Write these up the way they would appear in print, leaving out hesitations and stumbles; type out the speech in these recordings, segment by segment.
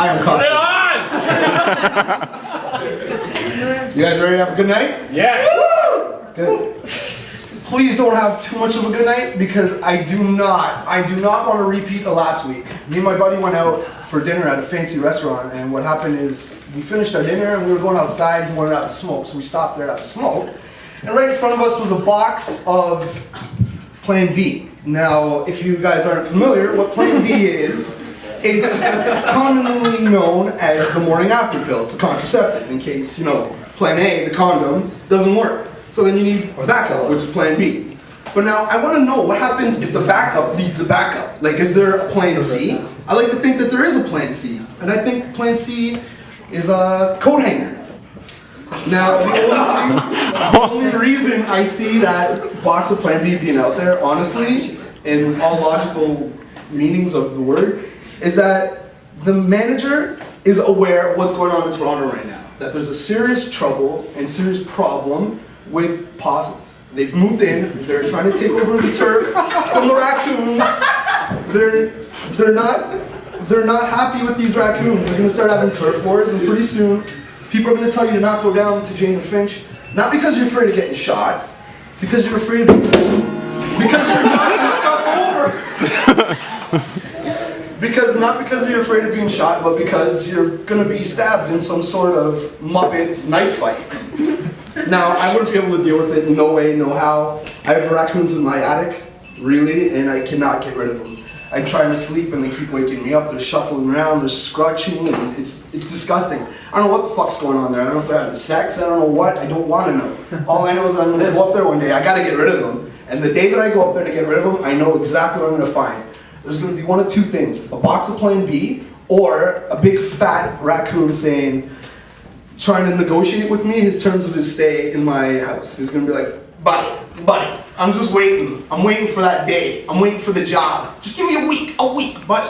Hi, I'm Kosta. You guys ready to have a good night? Yeah. Good. Please don't have too much of a good night because I do not want to repeat the last week. Me and my buddy went out for dinner at a fancy restaurant, and what happened is we finished our dinner and we were going outside. He wanted to have a smoke, so we stopped there to have a smoke. And right in front of us was a box of Plan B. Now, if you guys aren't familiar, what Plan B is, it's commonly known as the morning after pill. It's a contraceptive in case, Plan A, the condom, doesn't work. So then you need a backup, which is Plan B. But now, I want to know what happens if the backup needs a backup. Like, is there a Plan C? I like to think that there is a Plan C. And I think Plan C is a coat hanger. Now, the only reason I see that box of Plan B being out there, honestly, in all logical meanings of the word, is that the manager is aware of what's going on in Toronto right now. That there's a serious trouble and serious problem with possums. They've moved in, they're trying to take over the turf from the raccoons. They're not happy with these raccoons. They're gonna start having turf wars, and pretty soon people are gonna tell you to not go down to Jane the Finch, not because you're afraid of getting shot, because you're afraid of because you're knocking stuff over. Not because you're afraid of being shot, but because you're gonna be stabbed in some sort of Muppet knife fight. Now, I wouldn't be able to deal with it, no way, no how. I have raccoons in my attic, really, and I cannot get rid of them. I'm trying to sleep and they keep waking me up. They're shuffling around, they're scratching, and it's disgusting. I don't know what the fuck's going on there. I don't know if they're having sex, I don't know what, I don't want to know. All I know is that I'm gonna go up there one day, I gotta get rid of them. And the day that I go up there to get rid of them, I know exactly what I'm gonna find. There's gonna be one of two things, a box of Plan B, or a big fat raccoon trying to negotiate with me his terms of his stay in my house. He's gonna be like, buddy, I'm just waiting. I'm waiting for that day. I'm waiting for the job. Just give me a week, buddy.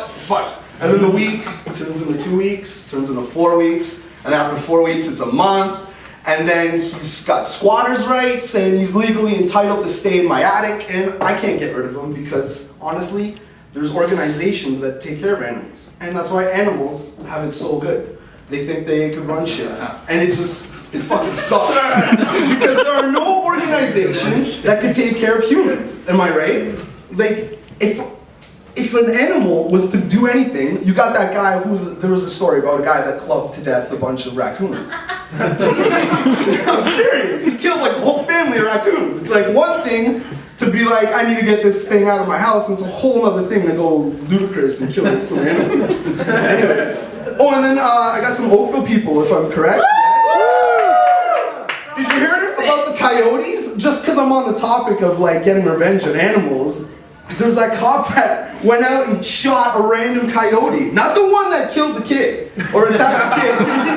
And then the week turns into 2 weeks, turns into 4 weeks, and after 4 weeks it's a month, and then he's got squatter's rights, and he's legally entitled to stay in my attic, and I can't get rid of him because, honestly, there's organizations that take care of animals. And that's why animals have it so good. They think they could run shit. And it fucking sucks. Because there are no organizations that can take care of humans. Am I right? Like, if an animal was to do anything, you got that guy there was a story about a guy that clubbed to death a bunch of raccoons. I'm serious. He killed like a whole family of raccoons. It's like one thing to be like, I need to get this thing out of my house, and it's a whole other thing to go ludicrous and kill some animals. Anyway. Oh, and then I got some Oakville people, if I'm correct. Yes. Did you hear about the coyotes? Just because I'm on the topic of like getting revenge on animals, there's that cop that went out and shot a random coyote. Not the one that killed the kid or attacked the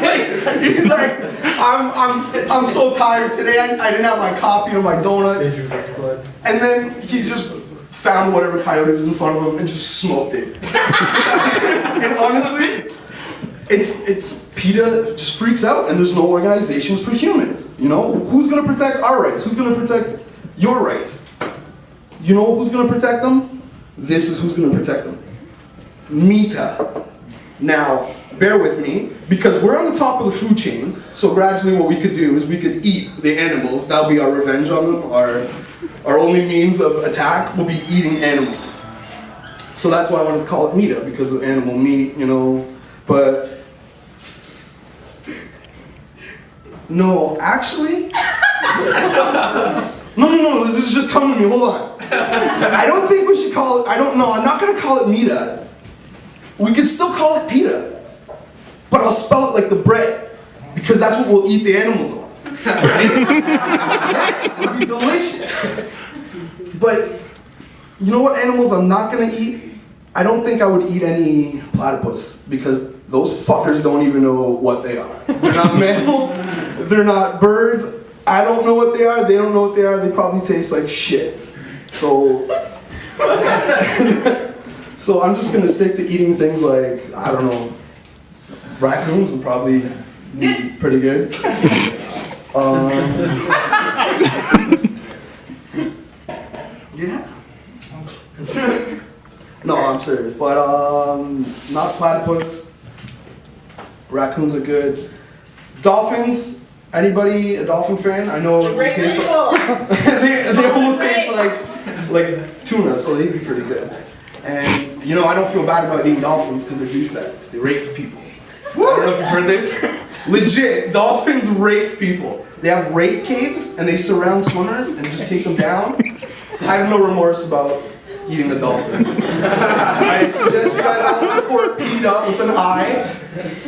kid. He's like, I'm so tired today. I didn't have my coffee or my donuts. And then he just found whatever coyote was in front of him and just smoked it. And honestly, it's PETA just freaks out, and there's no organizations for humans. Who's gonna protect our rights? Who's gonna protect your rights? You know who's gonna protect them? This is who's gonna protect them. PETA. Now, bear with me, because we're on the top of the food chain, so gradually what we could do is we could eat the animals. That'll be our revenge on them. Our only means of attack will be eating animals. So that's why I wanted to call it PETA, because of animal meat, but no, actually, no, this is just coming to me, hold on. I don't think we should call it, I'm not going to call it PETA. We could still call it PETA, but I'll spell it like the bread, because that's what we'll eat the animals on. Right? Yes, it'll be delicious. But, you know what animals I'm not going to eat? I don't think I would eat any platypus, because those fuckers don't even know what they are. They're not mammal, they're not birds. I don't know what they are, they don't know what they are, they probably taste like shit. So I'm just gonna stick to eating things like, I don't know, raccoons would probably be pretty good. Yeah. No, I'm serious, but not platypus. Raccoons are good. Dolphins, anybody a dolphin fan? I know they taste like, they almost taste like tuna, so they'd be pretty good. And you know, I don't feel bad about eating dolphins because they're douchebags. They rape people. I don't know if you've heard this. Legit, dolphins rape people. They have rape caves and they surround swimmers and just take them down. I have no remorse about eating a dolphin. I suggest you guys all support PETA with an I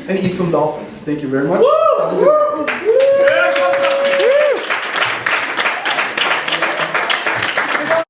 and eat some dolphins. Thank you very much. Have a good one.